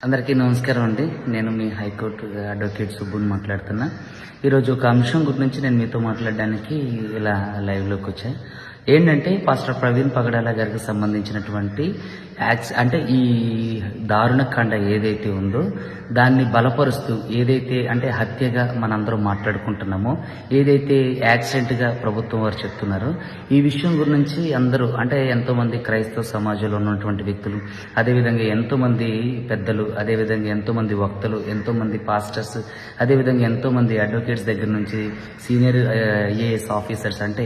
అందరికీ నమస్కారం అండి. నేను మీ హైకోర్టు అడ్వకేట్ సుబ్బుని మాట్లాడుతున్నా. ఈరోజు ఒక అంశం గురించి నేను మీతో మాట్లాడడానికి ఇలా లైవ్లోకి వచ్చా. ఏంటంటే పాస్టర్ ప్రవీణ్ పగడాల గారికి సంబంధించినటువంటి అంటే ఈ దారుణకాండ ఏదైతే ఉందో దాన్ని బలపరుస్తూ ఏదైతే అంటే హత్యగా మనందరం మాట్లాడుకుంటున్నామో, ఏదైతే యాక్సిడెంట్గా ప్రభుత్వం వారు చెప్తున్నారో, ఈ విషయం గురించి అందరూ అంటే ఎంతోమంది క్రైస్తవ సమాజంలో ఉన్నటువంటి వ్యక్తులు, అదేవిధంగా ఎంతోమంది పెద్దలు, అదేవిధంగా ఎంతోమంది వక్తలు, ఎంతోమంది పాస్టర్స్, అదేవిధంగా ఎంతోమంది అడ్వకేట్స్ దగ్గర నుంచి సీనియర్ ఐఏఎస్ ఆఫీసర్స్ అంటే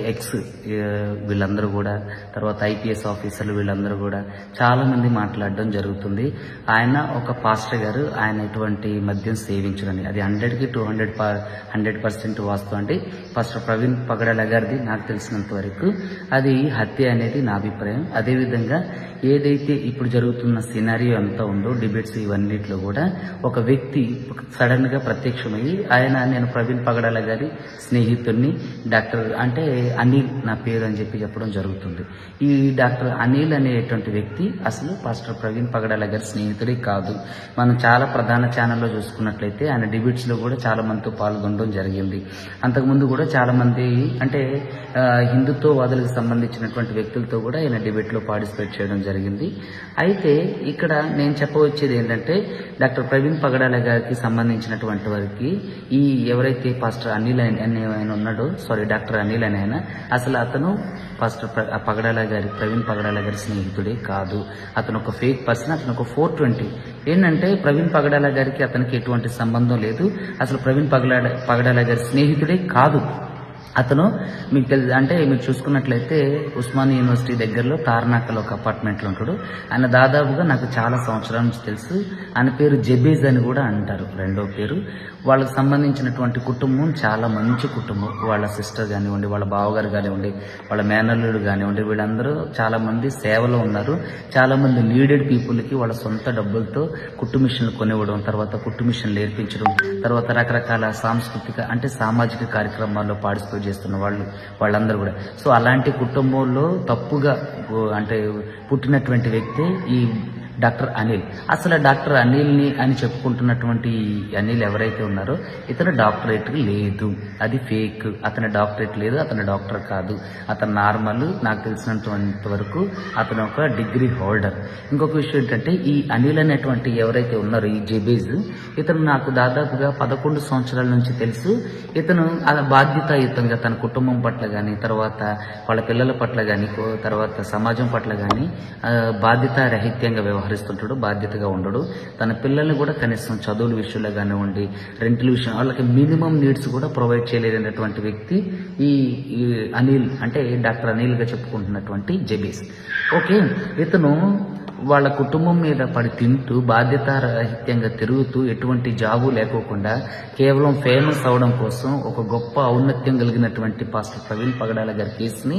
వీళ్ళందరూ కూడా, తర్వాత ఐపీఎస్ ఆఫీసర్లు వీళ్ళందరూ కూడా చాలా మంది మాట్లాడడం జరుగుతుంది. ఆయన ఒక పాస్టర్ గారు, ఆయన ఎటువంటి మద్యం సేవించడండి, అది 100కి 200% వాస్తవం అండి. పాస్టర్ ప్రవీణ్ పగడాల గారిది నాకు తెలిసినంత వరకు అది హత్య అనేది నా అభిప్రాయం. అదేవిధంగా ఏదైతే ఇప్పుడు జరుగుతున్న సినారియో అంతా ఉందో డిబేట్స్ ఇవన్నిట్లో కూడా ఒక వ్యక్తి సడన్ గా ప్రత్యక్షమయ్యి నేను ప్రవీణ్ పగడాల గారి స్నేహితుడిని, డాక్టర్ అంటే అనిల్ నా పేరు అని చెప్పడం జరుగుతుంది. ఈ డాక్టర్ అనిల్ అనేటువంటి వ్యక్తి అసలు పాస్టర్ ప్రవీణ్ పగడాల గారి స్నేహితుడే కాదు. మనం చాలా ప్రధాన ఛానల్లో చూసుకున్నట్లయితే ఆయన డిబేట్స్ లో కూడా చాలా మందితో పాల్గొనడం జరిగింది. అంతకుముందు కూడా చాలా మంది అంటే హిందుత్వవాదులకు సంబంధించినటువంటి వ్యక్తులతో కూడా ఆయన డిబేట్ లో పార్టిసిపేట్ చేయడం జరిగింది. అయితే ఇక్కడ నేను చెప్పవచ్చేది ఏంటంటే డాక్టర్ ప్రవీణ్ పగడాల గారికి సంబంధించినటువంటి వారికి ఈ ఎవరైతే పాస్టర్ అనిల్ అని ఆయన ఉన్నాడో, డాక్టర్ అనిల్ అని ఆయన అసలు అతను పాస్టర్ ప్రవీణ్ పగడాల గారి స్నేహితుడే కాదు. అతను ఒక ఫేక్ పర్సన్, అతను ఒక 420. ఏంటంటే ప్రవీణ్ పగడాల గారికి అతనికి ఎటువంటి సంబంధం లేదు. అసలు ప్రవీణ్ పగడాల గారి స్నేహితుడే కాదు. అతను మీకు అంటే మీరు చూసుకున్నట్లయితే ఉస్మానియా యూనివర్సిటీ దగ్గరలో తార్నాకలో ఒక అపార్ట్మెంట్లో ఉంటాడు. ఆయన దాదాపుగా నాకు చాలా సంవత్సరాల నుంచి తెలుసు. ఆయన పేరు జబేజ్ అని కూడా అంటారు, రెండో పేరు. వాళ్ళకి సంబంధించినటువంటి కుటుంబం చాలా మంచి కుటుంబం. వాళ్ళ సిస్టర్ కానివ్వండి, వాళ్ళ బావగారు కానివ్వండి, వాళ్ళ మేనల్లుడు కానివ్వండి, వీళ్ళందరూ చాలా మంది సేవలో ఉన్నారు. చాలా మంది నీడెడ్ పీపుల్కి వాళ్ళ సొంత డబ్బులతో కుట్టు మిషన్లు కొనివ్వడం, తర్వాత కుట్టు మిషన్లు నేర్పించడం, తర్వాత రకరకాల సాంస్కృతిక అంటే సామాజిక కార్యక్రమాల్లో పార్టిసిపేట్ చేస్తున్న వాళ్ళందరూ కూడా. సో అలాంటి కుటుంబంలో తప్పుగా అంటే పుట్టినటువంటి వ్యక్తే ఈ డాక్టర్ అనిల్. అసలు డాక్టర్ అనిల్ని అని చెప్పుకుంటున్నటువంటి అనిల్ ఎవరైతే ఉన్నారో ఇతను డాక్టరేట్ లేదు, అది ఫేక్. అతని డాక్టరేట్ లేదు, అతను డాక్టర్ కాదు, అతను నార్మల్. నాకు తెలిసినంత వరకు అతను ఒక డిగ్రీ హోల్డర్. ఇంకొక విషయం ఏంటంటే ఈ అనిల్ అనేటువంటి ఎవరైతే ఉన్నారో ఈ జబేజ్, ఇతను నాకు దాదాపుగా 11 సంవత్సరాల నుంచి తెలుసు. ఇతను బాధ్యతాయుతంగా తన కుటుంబం పట్ల కానీ, తర్వాత వాళ్ళ పిల్లల పట్ల కానీ, తర్వాత సమాజం పట్ల కానీ బాధ్యతారహిత్యంగా వ్యవహరిస్తుంటాడు, బాధ్యతగా ఉండడు. తన పిల్లల్ని కూడా కనీసం చదువుల విషయంలో కానివ్వండి, రెంట్ల విషయం, వాళ్ళకి మినిమం నీడ్స్ కూడా ప్రొవైడ్ చేయలేనటువంటి వ్యక్తి ఈ అనిల్ అంటే డాక్టర్ అనిల్ గా చెప్పుకుంటున్నటువంటి జబేజ్. ఓకే, ఇతను వాళ్ళ కుటుంబం మీద పడి తింటూ బాధ్యతారహిత్యంగా తిరుగుతూ ఎటువంటి జాబు లేకోకుండా కేవలం ఫేమస్ అవడం కోసం ఒక గొప్ప ఔన్నత్యం కలిగినటువంటి పాస్టర్ ప్రవీణ్ పగడాల గారి కేసుని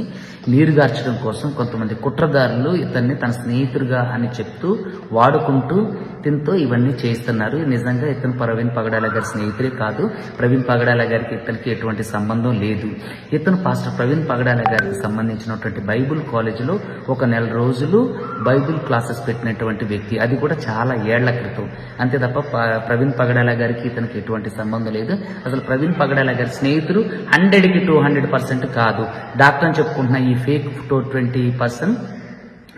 నీరుగార్చడం కోసం కొంతమంది కుట్రదారులు ఇతన్ని తన స్నేహితుడిగా అని చెప్తూ వాడుకుంటూ తింటూ ఇవన్నీ చేస్తున్నారు. నిజంగా ఇతను ప్రవీణ్ పగడాల గారి స్నేహితుడే కాదు. ప్రవీణ్ పగడాల గారికి ఇతనికి ఎటువంటి సంబంధం లేదు. ఇతను పాస్టర్ ప్రవీణ్ పగడాల గారికి సంబంధించినటువంటి బైబుల్ కాలేజీలో ఒక నెల రోజులు బైబుల్ క్లాసెస్ పెట్టినటువంటి వ్యక్తి, అది కూడా చాలా ఏళ్ల క్రితం. అంతే తప్ప ప్రవీణ్ పగడాల గారికి ఇతనికి ఎటువంటి సంబంధం లేదు. అసలు ప్రవీణ్ పగడాల గారి స్నేహితుడు 100కి 200% కాదు. డాక్టర్ అని చెప్పుకుంటున్న ఈ ఫేక్ 420%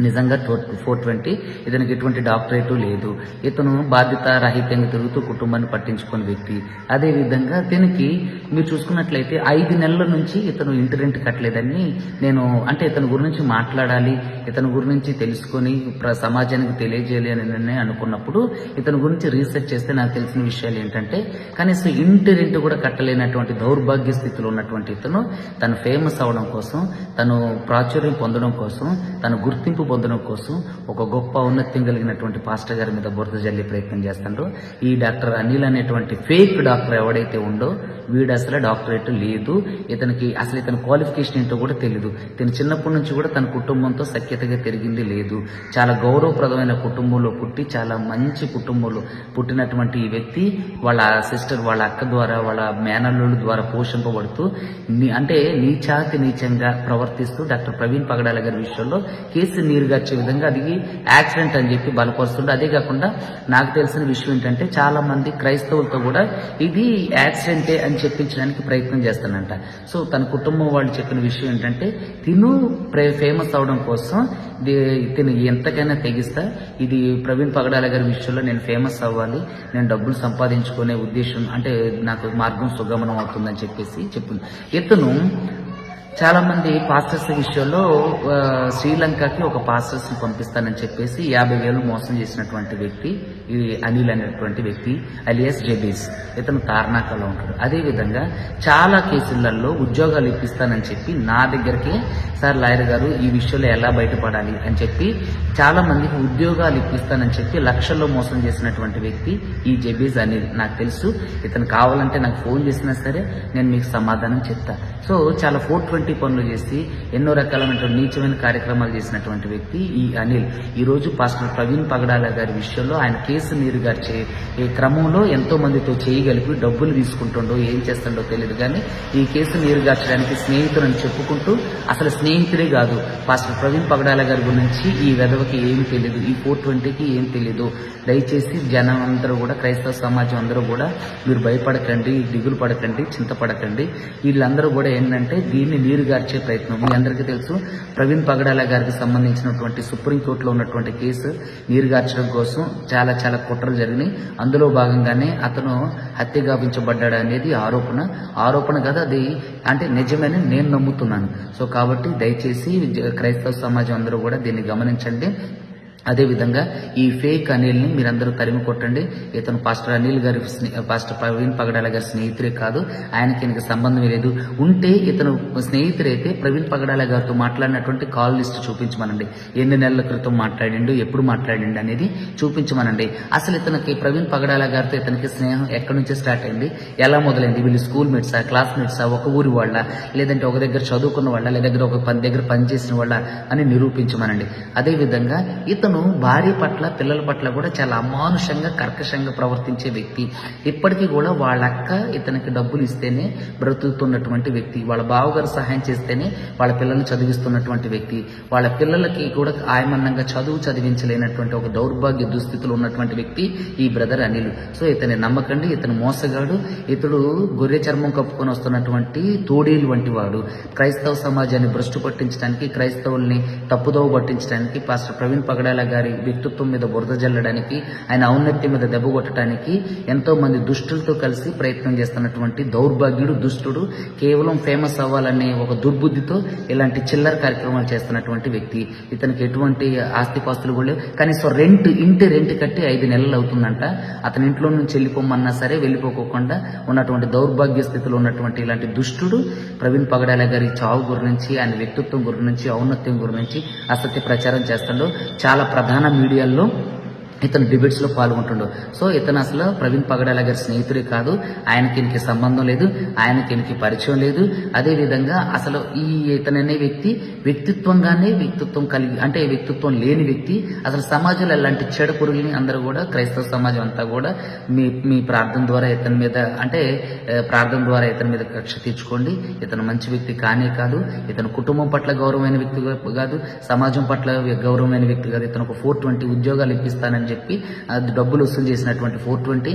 నిజంగా 420. ఇతనికి ఎటువంటి డాక్టరేటు లేదు. ఇతను బాధ్యత రహితంగా తిరుగుతూ కుటుంబాన్ని పట్టించుకునే వ్యక్తి. అదేవిధంగా దీనికి మీరు చూసుకున్నట్లయితే 5 నెలల నుంచి ఇతను ఇంటి రెంట్ కట్టలేదని నేను అంటే ఇతని గురించి మాట్లాడాలి, ఇతని గురించి తెలుసుకొని సమాజానికి తెలియజేయాలి అని నేను అనుకున్నప్పుడు ఇతని గురించి రీసెర్చ్ చేస్తే నాకు తెలిసిన విషయాలు ఏంటంటే కనీసం ఇంటి రెంట్ కూడా కట్టలేనటువంటి దౌర్భాగ్య స్థితిలో ఉన్నటువంటి ఇతను తను ఫేమస్ అవడం కోసం, తను ప్రాచుర్యం పొందడం కోసం, తన గుర్తింపు పొందడం కోసం ఒక గొప్ప ఔన్నత్యం కలిగినటువంటి పాస్టర్ గారి మీద బురద జల్లే ప్రయత్నం చేస్తాడు. ఈ డాక్టర్ అనిల్ అనేటువంటి ఫేక్ డాక్టర్ ఎవడైతే ఉందో వీడు అసలు డాక్టరేట్ లేదు. ఇతనికి అసలు ఇతని క్వాలిఫికేషన్ ఏంటో కూడా తెలియదు. ఇతను చిన్నప్పటి నుంచి కూడా తన కుటుంబంతో సఖ్యతగా తిరిగింది లేదు. చాలా గౌరవప్రదమైన కుటుంబంలో పుట్టి చాలా మంచి కుటుంబంలో పుట్టినటువంటి ఈ వ్యక్తి వాళ్ళ సిస్టర్, వాళ్ళ అక్క ద్వారా, వాళ్ళ మేనల్లుల ద్వారా పోషింపబడుతూ అంటే నీచాతి నీచంగా ప్రవర్తిస్తూ డాక్టర్ ప్రవీణ్ పగడాల గారి విషయంలో కేసు నీరుగార్చే విధంగా అది యాక్సిడెంట్ అని చెప్పి బలపరుస్తుండే. అదే కాకుండా నాకు తెలిసిన విషయం ఏంటంటే చాలా మంది క్రైస్తవులతో కూడా ఇది యాక్సిడెంటే అని చెప్పించడానికి ప్రయత్నం చేస్తానంట. సో తన కుటుంబం వాళ్ళు చెప్పిన విషయం ఏంటంటే తిను ఫేమస్ అవడం కోసం తిను ఎంతకైనా తెగిస్తా, ఇది ప్రవీణ్ పగడాల గారి విషయంలో నేను ఫేమస్ అవ్వాలి, నేను డబ్బులు సంపాదించుకునే ఉద్దేశం అంటే నాకు మార్గం సుగమనం అవుతుందని చెప్పేసి చెప్పింది. ఇతను చాలా మంది పాస్టర్స్ విషయంలో శ్రీలంకకి ఒక పాస్టర్స్ ని పంపిస్తానని చెప్పేసి 50,000 మోసం చేసినటువంటి వ్యక్తి ఈ అనిల్ అనేటువంటి వ్యక్తి అలియాస్ జబీస్. ఇతను తార్నాకలో ఉంటాడు. అదేవిధంగా చాలా కేసులలో ఉద్యోగాలు ఇప్పిస్తానని చెప్పి నా దగ్గరికి సార్ లాయర్ గారు ఈ విషయంలో ఎలా బయటపడాలి అని చెప్పి చాలా మందికి ఉద్యోగాలు ఇప్పిస్తానని చెప్పి లక్షల్లో మోసం చేసినటువంటి వ్యక్తి ఈ జబీస్ అనిల్. నాకు తెలుసు, ఇతను కావాలంటే నాకు ఫోన్ చేసినా సరే నేను మీకు సమాధానం చెప్తా. సో చాలా 420 పనులు చేసి ఎన్నో రకాలైన నీచమైన కార్యక్రమాలు చేసినటువంటి వ్యక్తి ఈ అనిల్. ఈ రోజు పాస్టర్ ప్రవీణ్ పగడాల గారి విషయంలో ఆయన కేసు నీరుగార్చే ఈ క్రమంలో ఎంతో మందితో చేయగలిపి డబ్బులు తీసుకుంటుండో ఏం చేస్తుండో తెలియదు, కానీ ఈ కేసు నీరుగార్చడానికి స్నేహితులని చెప్పుకుంటూ అసలు స్నేహితుడే కాదు. పాస్టర్ ప్రవీణ్ పగడాల గారి గురించి ఈ వెధవకి ఏం తెలియదు, ఈ 420కి ఏం తెలియదు. దయచేసి జనం అందరూ కూడా, క్రైస్తవ సమాజం అందరూ కూడా మీరు భయపడకండి, దిగులు పడకండి, చింతపడకండి. వీళ్ళందరూ కూడా ఏంటంటే దీన్ని నీరుగార్చే ప్రయత్నం. మీ అందరికీ తెలుసు, ప్రవీణ్ పగడాల గారికి సంబంధించినటువంటి సుప్రీంకోర్టులో ఉన్నటువంటి కేసు నీరుగార్చడం కోసం చాలా చాలా కుట్రలు జరిగినాయి. అందులో భాగంగానే అతను హత్య గావించబడ్డాడు అనేది ఆరోపణ కదా, అది అంటే నిజమని నేను నమ్ముతున్నాను. సో కాబట్టి దయచేసి క్రైస్తవ సమాజం అందరూ కూడా దీన్ని గమనించండి. అదేవిధంగా ఈ ఫేక్ అనిల్ని మీరందరూ తరిమి కొట్టండి. ఇతను పాస్టర్ అనిల్ గారి పాస్టర్ ప్రవీణ్ పగడాల గారి స్నేహితుడే కాదు, ఆయనకి ఈయనకి సంబంధమే లేదు. ఉంటే ఇతను స్నేహితుడైతే ప్రవీణ్ పగడాల గారితో మాట్లాడినటువంటి కాల్ లిస్ట్ చూపించమనండి. ఎన్ని నెలల క్రితం మాట్లాడిండు, ఎప్పుడు మాట్లాడిండు అనేది చూపించమనండి. అసలు ఇతనికి ప్రవీణ్ పగడాల గారితో ఇతనికి స్నేహం ఎక్కడి నుంచి స్టార్ట్ అయింది, ఎలా మొదలైంది, వీళ్ళు స్కూల్ మేట్సా, క్లాస్మేట్సా, ఒక ఊరి వాళ్ళ, లేదంటే ఒక దగ్గర చదువుకున్న వాళ్ళ, లేదా ఒక దగ్గర పనిచేసిన వాళ్ళ అని నిరూపించమనండి. అదేవిధంగా ఇతను భార్య పట్ల పిల్లల పట్ల కూడా చాలా అమానుషంగా కర్కశంగా ప్రవర్తించే వ్యక్తి. ఇప్పటికీ కూడా వాళ్ళ అక్క ఇతనికి డబ్బులు ఇస్తేనే బ్రతుకుతున్నటువంటి వ్యక్తి, వాళ్ళ బావగారు సహాయం చేస్తేనే వాళ్ళ పిల్లల్ని చదివిస్తున్నటువంటి వ్యక్తి, వాళ్ళ పిల్లలకి కూడా ఆయమన్నంగా చదివించలేనటువంటి ఒక దౌర్భాగ్య దుస్థితిలో ఉన్నటువంటి వ్యక్తి ఈ బ్రదర్ అనిల్. సో ఇతని నమ్మకండి, ఇతను మోసగాడు, ఇతడు గొర్రె చర్మం కప్పుకొని వస్తున్నటువంటి తోడేలు వంటి వాడు. క్రైస్తవ సమాజాన్ని భ్రష్టు పట్టించడానికి, క్రైస్తవుల్ని తప్పుదోవ పట్టించడానికి, పాస్టర్ ప్రవీణ్ పగడాల గారి వ్యక్తిత్వం మీద బురద జల్లడానికి, ఆయన ఔన్నత్యం మీద దెబ్బ కొట్టడానికి ఎంతో మంది దుష్టులతో కలిసి ప్రయత్నం చేస్తున్నటువంటి దౌర్భాగ్యుడు, దుష్టుడు, కేవలం ఫేమస్ అవ్వాలనే ఒక దుర్బుద్ధితో ఇలాంటి చిల్లర కార్యక్రమాలు చేస్తున్నటువంటి వ్యక్తి. ఇతనికి ఎటువంటి ఆస్తిపాస్తులు కూడా లేవు. కనీసం ఇంటి రెంట్ కట్టి 5 నెలలు అవుతుందంట. అతని ఇంట్లో నుంచి వెళ్ళిపోమన్నా సరే వెళ్ళిపోకుండా ఉన్నటువంటి దౌర్భాగ్య స్థితిలో ఉన్నటువంటి ఇలాంటి దుష్టుడు ప్రవీణ్ పగడాల గారి చావు గురించి, ఆయన వ్యక్తిత్వం గురించి, ఔన్నత్యం గురించి అసత్య ప్రచారం చేస్తాడు. చాలా ప్రధాన మీడియాల్లో ఇతను డిబేట్స్ లో పాల్గొంటుండు. సో ఇతను అసలు ప్రవీణ్ పగడాల గారి స్నేహితుడే కాదు, ఆయనకి ఈయనకి సంబంధం లేదు, ఆయనకి ఈయనకి పరిచయం లేదు. అదే విధంగా అసలు ఇతననే వ్యక్తి వ్యక్తిత్వంగానే వ్యక్తిత్వం లేని వ్యక్తి. అసలు సమాజంలో ఎలాంటి చెడ పురుగుని అందరూ కూడా, క్రైస్తవ సమాజం అంతా కూడా మీ ప్రార్థన ద్వారా ఇతని మీద కక్ష తీర్చుకోండి. ఇతను మంచి వ్యక్తి కానే కాదు, ఇతను కుటుంబం పట్ల గౌరవమైన వ్యక్తి కాదు, సమాజం పట్ల గౌరవమైన వ్యక్తి కాదు. ఇతను ఒక 420 ఉద్యోగాలు ఇప్పిస్తానని చెప్పి డబ్బులు వసూలు చేసినటువంటి 420